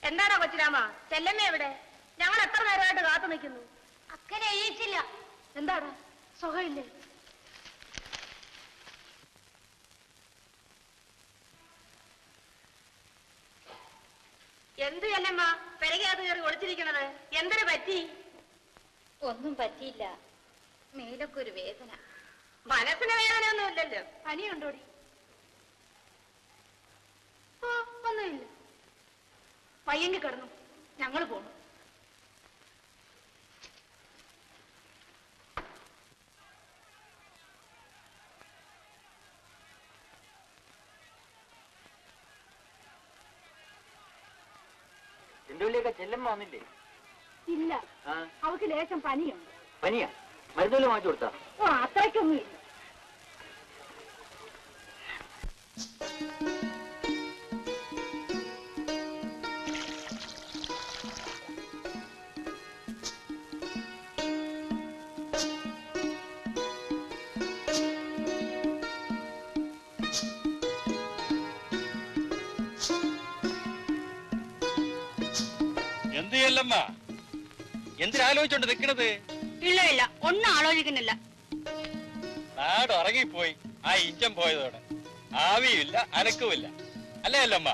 എന്താണോ കൊച്ചിരാമ? ചെല്ലമ്മ എവിടെ? ഞങ്ങൾ എത്ര നേരമായിട്ട് കാത്തു നിൽക്കുന്നു. അക്കനെ എഴുതിച്ചില്ല. എന്താടാ സുഖമില്ലേ? എന്ത് ചെല്ലമ്മ പെരകത്ത് കയറി ഒളിച്ചിരിക്കണത്? എന്തിനു പറ്റി? ഒന്നും പറ്റിയില്ല, മേലൊക്കെ ഒരു വേദന. മനസ്സിന് വേദനയൊന്നും ഇല്ലല്ലോ. പനിയുണ്ടോടി? ഒന്നുമില്ല. പയ്യങ്കി കിടന്നു, ഞങ്ങൾ പോണു. എന്റെ ഉള്ളിയൊക്കെ ചെല്ലമ്മ വന്നില്ലേ? ഇല്ല, അവൾക്ക് ലേശം പനിയുണ്ട്. പനിയാ? മരുന്നുകൾ വാങ്ങിച്ചു കൊടുത്താ? ഓ, അത്രയ്ക്കൊന്നും ഇല്ല. എന്ത് ചെല്ലമ്മ എന്തിനാലോചിച്ചോണ്ട് നിക്കണത്? ഇല്ല ഇല്ല, ഒന്നും ആലോചിക്കുന്നില്ല. നാട് ഉറങ്ങിപ്പോയി ആ ഇഞ്ചം പോയതോടെ. ആവിയുമില്ല അനക്കുമില്ല, അല്ലേ അല്ലമ്മ?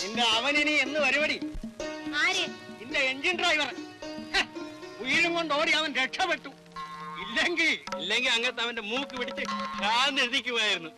നിന്റെ അവനിനി എന്ന് പരിപാടി? ആര്? നിന്റെ എഞ്ചിൻ ഡ്രൈവർ. ഉയരും കൊണ്ട് ഓടി അവൻ രക്ഷപ്പെട്ടു. ഇല്ലെങ്കിൽ അങ്ങനത്തെ അവന്റെ മൂക്ക് പിടിച്ച് കാന്നെഴുതിക്കുമായിരുന്നു.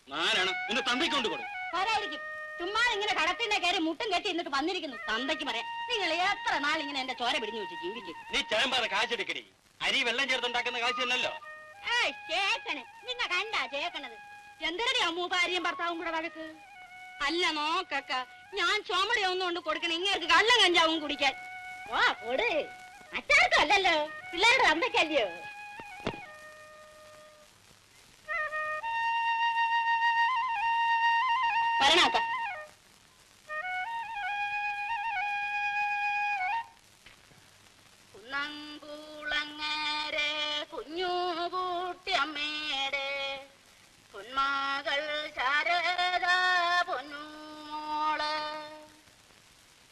ആരാണ് നിന്റെ തന്തയ്ക്ക് കൊണ്ട് കൊടുക്കും? ആരായിരിക്കും? ചുമ്മാ ഇങ്ങനെ കടത്തിന്റെ കയറി മുട്ടും കെട്ടി എന്നിട്ട് വന്നിരിക്കുന്നു. തന്തയ്ക്ക് പറയാം, നിങ്ങൾ എത്ര നാൾ ഇങ്ങനെ എന്റെ ചോര പിടിഞ്ഞു വെച്ച് ജീവിക്കും? നീ ചേമ്പാറ കാശെടുക്കടി. അരി വെള്ളം ചേർത്തുണ്ടാക്കുന്ന കാശല്ലല്ലോ. ചേക്കണ് നിങ്ങ കണ്ടാ ചേക്കണത്? എന്തിനടി അമ്മൂ ഭാര്യയും ഭർത്താവും കൂടെ വഴക്ക്? അല്ല നോക്കക്ക, ഞാൻ ചുമടി ഒന്നുകൊണ്ട് കൊടുക്കണം ഇങ്ങനെ കള്ളം കഞ്ചാവും കുടിക്കാൻ. ഓ കൊട്, അച്ചാർക്കും അല്ലല്ലോ, പിള്ളേരുടെ തന്തയ്ക്കല്ലയോ? വരണാക്ക. കുന്നംകുളങ്ങരെ കുഞ്ഞുകൂട്ടിയമ്മേടെ പൊന്മകൾ ശാരദ പൊന്നുമോള്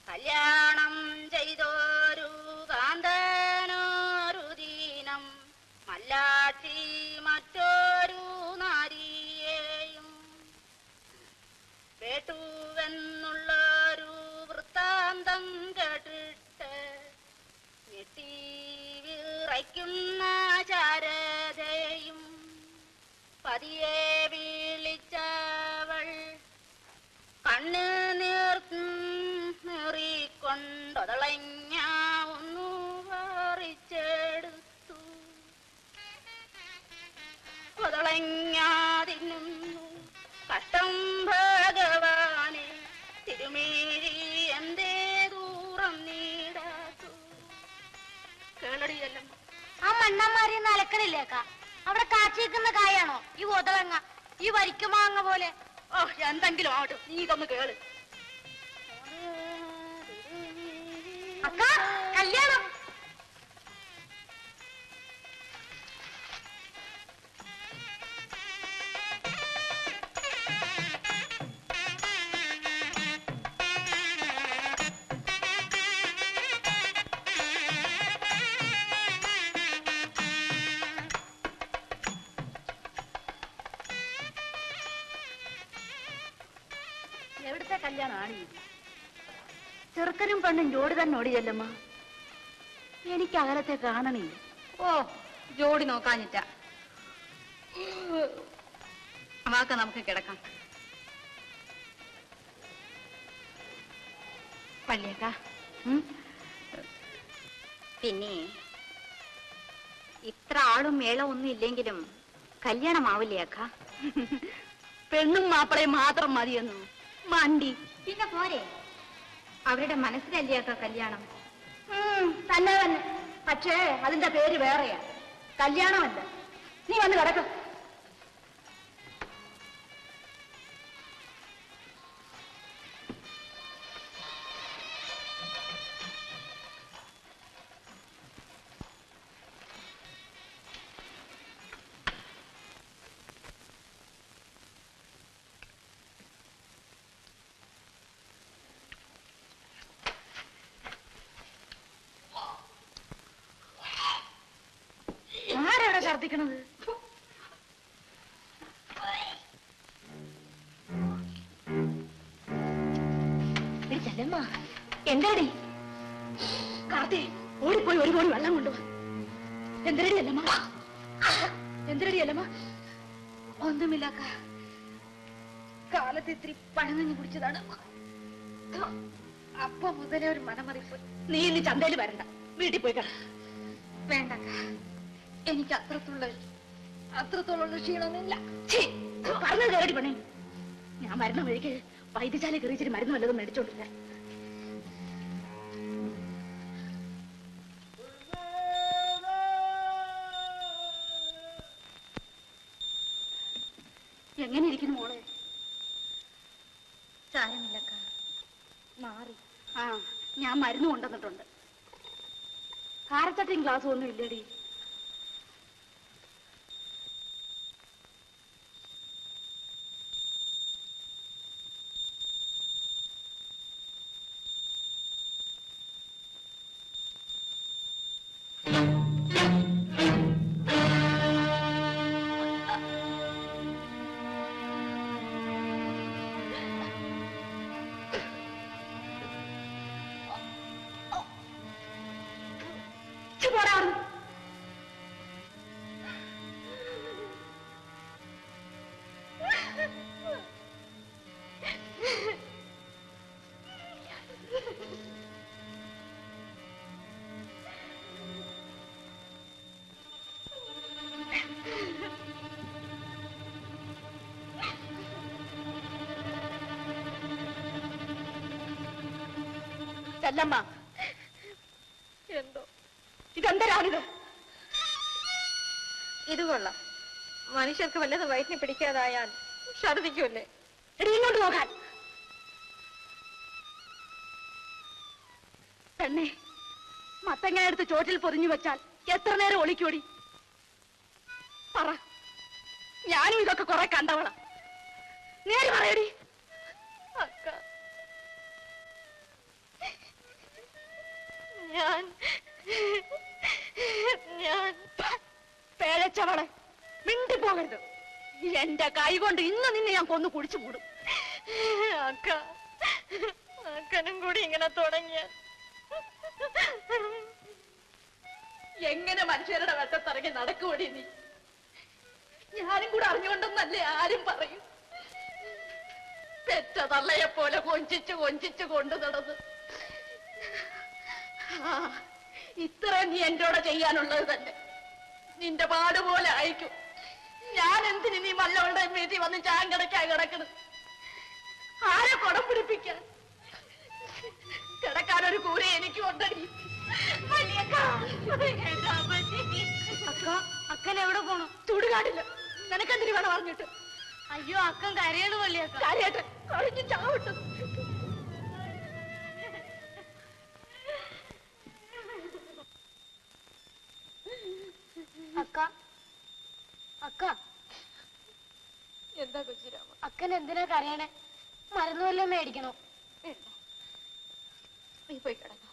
കല്യാണം ചെയ്തോരു കാന്തനോരു ദീനം മല്ലാച്ചി മറ്റൊരു നാരിയെയും കേട്ടുവെന്നുള്ളൊരു വൃത്താന്തം കേട്ടിട്ട് ഞെട്ടി വിറയ്ക്കുന്ന ശാരദയും പതിയെ വിളിച്ചവൾ കണ്ണ് നീറിക്കൊണ്ടൊതളഞ്ഞ ഒന്നു പറിച്ചെടുത്തു. ഒതളഞ്ഞാതിന്നു കഷ്ടം ഭഗവാനെ, തിരുമേഴി എന്തേ ദൂരം നീടാത്തു. കേളടിയല്ലോ ആ മണ്ണന്മാരിന്ന് അലക്കണില്ലേക്ക? അവിടെ കാച്ചിരിക്കുന്ന കായാണോ ഈ ഒതളങ്ങ, ഈ വരിക്കുമാങ്ങ പോലെ? ഓ, എന്തെങ്കിലും ആവട്ടെ, നീ ഇതൊന്ന് കേള്. അക്ക, കല്യാണം. എവിടുത്തെ കല്യാണമാണ് ഇത്? ചെറുക്കനും പെണ്ണും ജോഡി തന്നെ ഓടിയല്ലമ്മ. എനിക്ക് അകലത്തെ കാണണില്ല. ഓ, ജോഡി നോക്കാഞ്ഞിട്ട. വാക്ക നമുക്ക് കിടക്കാം. പള്ളിയേക്ക, പിന്നെ ഇത്ര ആളും മേളം ഒന്നും ഇല്ലെങ്കിലും കല്യാണമാവില്ലേ അക്ക? പെണ്ണും മാപ്പിളയും മാത്രം മതിയെന്നു മണ്ടി. പിന്നെ പോരെ, അവരുടെ മനസ്സിലല്ലേ അക്ക കല്യാണം? തന്നെ തന്നെ. പക്ഷേ അതിന്റെ പേര് വേറെയാ, കല്യാണമല്ല. നീ വന്ന് കിടക്ക. ആരാണ് ഛർദിക്കണത്? ചെല്ലമ്മ, എന്താടി? കാർത്തി, ഓടിപ്പോയി ഒരു കോടി വെള്ളം കൊണ്ടുവാ. എന്തരടി അല്ലമ്മ? എന്തരടി അല്ലമ്മ? ഒന്നുമില്ല, കാലത്ത് ഇത്തിരി പഴങ്ങഞ്ഞു കുടിച്ചതാണ്. അപ്പൊ മുതലേ ഒരു മനമറിപ്പ്. നീ ഇന്ന് ചന്തയിൽ വരണ്ട, വീട്ടിൽ പോയി കാണാം. വേണ്ട, എനിക്ക് അത്രത്തോളം ക്ഷീണമൊന്നുമില്ല. പറഞ്ഞത് കേരടി പണി. ഞാൻ മരുന്ന് വഴിക്ക് വൈദ്യശാല കയറിച്ചിട്ട് മരുന്ന് വല്ലതും മേടിച്ചോണ്ടില്ല. എങ്ങനെ ഇരിക്കുന്നു മോളെ? സാരമില്ലക്ക, മാറി. ആ, ഞാൻ മരുന്ന് കൊണ്ടുവന്നിട്ടുണ്ട്. കാരച്ചട്ടയും ഗ്ലാസ്സും ഒന്നും ഇല്ലേടി? ചെല്ലമ്മ, എന്തോ ഇതെന്തരാണിത്? ഇത് കൊള്ളാം. മനുഷ്യർക്ക് വല്ലത് വയറ്റിനെ പിടിക്കാതായാൽ ഛർദിക്കുമല്ലേ? എടി, ഇങ്ങോട്ട് നോക്കാൻ. പെണ്ണെ, മത്തങ്ങ എടുത്ത് ചോട്ടിൽ പൊതിഞ്ഞു വെച്ചാൽ എത്ര നേരം ഒളിക്കോടി? പറ, ഞാനും ഇതൊക്കെ കുറെ കണ്ടവളാ. നേര് പറയടി. അക്ക, ഞാൻ പേഴച്ചവളെ, മിണ്ടിപ്പോകരുത്. എന്റെ കൈ കൊണ്ട് ഇന്ന് നിന്നെ ഞാൻ കൊന്നു കുടിച്ചു മൂടും. അക്ക, അക്കനും കൂടി ഇങ്ങനെ തുടങ്ങിയ എങ്ങനെ മനുഷ്യരുടെ വെട്ടത്തിറങ്ങി നടക്കുവടി നീ? ഞാനും കൂടെ അറിഞ്ഞുകൊണ്ടെന്നല്ലേ ആരും പറയും. പെറ്റ തള്ളയെ പോലെ കൊഞ്ചിച്ചു കൊണ്ടു നടന്ന് ഇത്ര നീ എന്നോട് ചെയ്യാനുള്ളത് തന്നെ. നിന്റെ പാടുപോലെ അയക്കും. ഞാൻ എന്തിന് നീ മല്ലവളുടെ വീട്ടിൽ വന്ന് ചാങ്കടക്കായി കിടക്കണം? ആരെ കുടം പിടിപ്പിക്കാൻ? കിടക്കാനൊരു കൂര എനിക്കും ഉണ്ടടി. അക്കൻ എവിടെ പോണു? ചൂടുകാടില്ല. നിനക്കെന്തിനു വേണം പറഞ്ഞിട്ട്? അയ്യോ, അക്കൻ കരയണ വല്യക്ക. കാര്യായിട്ട് കഴിഞ്ഞു ചാവിട്ടു. അക്ക, എന്താ കൊച്ചിരാമ? അക്കൻ എന്തിനാ കരയണേ? മരുന്ന് വല്ലതും മേടിക്കണോ? വേണ്ട, നീ പോയി കിടന്നോ.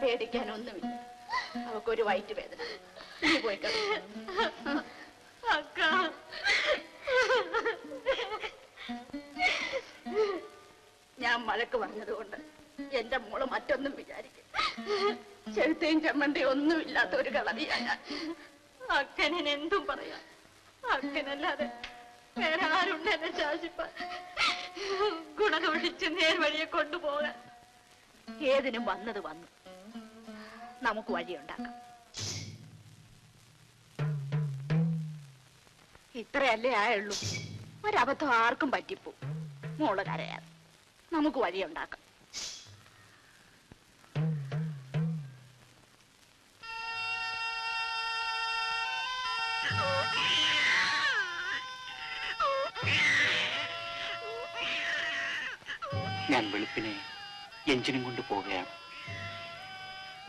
പേടിക്കാനൊന്നുമില്ല. അവക്കൊരു വയറ്റ് വേദന. നീ പോയി കിടന്നോ. അക്ക, ഞാൻ വഴക്ക് പറഞ്ഞതുകൊണ്ട് എന്റെ മോള് മറ്റൊന്നും വിചാരിക്കും. ചെഴുത്തയും ചെമ്മണ്ടയും ഒന്നുമില്ലാത്ത ഒരു കളവിയായ അക്കനെ എന്തും പറയാം. അക്കനല്ലാതെ വേറെ ആരുണ്ട് എന്നെ ശാസിപ്പാൻ, ഗുണദോഷിച്ച് നേർവഴിയെ കൊണ്ടുപോകാൻ? ഏതിനും വന്നത് വന്നു. നമുക്ക് വഴിയുണ്ടാക്കാം. ഇത്രയല്ലേ ആയുള്ളൂ. ഒരബദ്ധം ആർക്കും പറ്റിപ്പോ. മോള് കരയാതെ നമുക്ക് വഴിയുണ്ടാക്കാം. ഞാൻ വെളുപ്പിനെ എഞ്ചിനും കൊണ്ട് പോവുകയാണ്.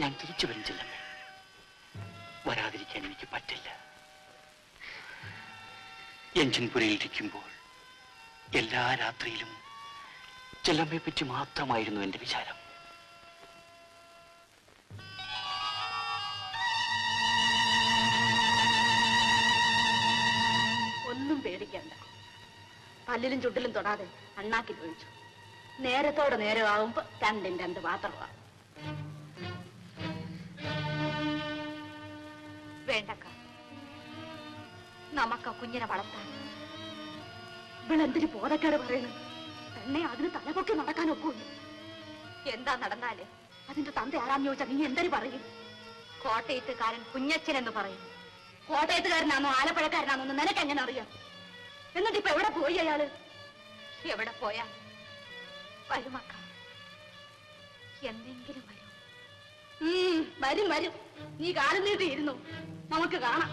ഞാൻ തിരിച്ചു വരും ചെല്ലമ്മേ. വരാതിരിക്കാൻ എനിക്ക് പറ്റില്ല. എഞ്ചിൻ പുരയിലിരിക്കുമ്പോൾ എല്ലാ രാത്രിയിലും ചെല്ലമ്മയെ പറ്റി മാത്രമായിരുന്നു എന്റെ വിചാരം. ഒന്നും പേടിക്കണ്ട. പല്ലിലും ചുട്ടിലും തൊടാതെ അണ്ണാക്കി ഒഴിച്ചു. നേരത്തോടെ നേരമാകുമ്പോ രണ്ടും രണ്ട് പാത്രമാണ്. വേണ്ടക്ക, നമുക്ക് ആ കുഞ്ഞിനെ വളർത്താൻ. ഇവളെന്തിന് ബോധക്കേട് പറയുന്നു? പെണ്ണെ അതിന് തലപൊക്കി നടക്കാൻ ഒക്കുള്ളൂ. എന്താ നടന്നാല് അതിന്റെ തന്ത ആരാന്ന് ചോദിച്ചാൽ നീ എന്തൊരു പറയും? കോട്ടയത്തുകാരൻ കുഞ്ഞച്ചൻ എന്ന് പറയും. കോട്ടയത്തുകാരനാണോ ആലപ്പുഴക്കാരനാണോ എന്ന് നിനക്ക് എങ്ങനെ അറിയാം? എന്നിട്ട് ഇപ്പൊ എവിടെ പോയി അയാള്? എവിടെ പോയാ വരുമക്ക? എന്തെങ്കിലും വരും. വരും വരും. നീ കാലം നീട്ടിയിരുന്നു. നമുക്ക് കാണാം.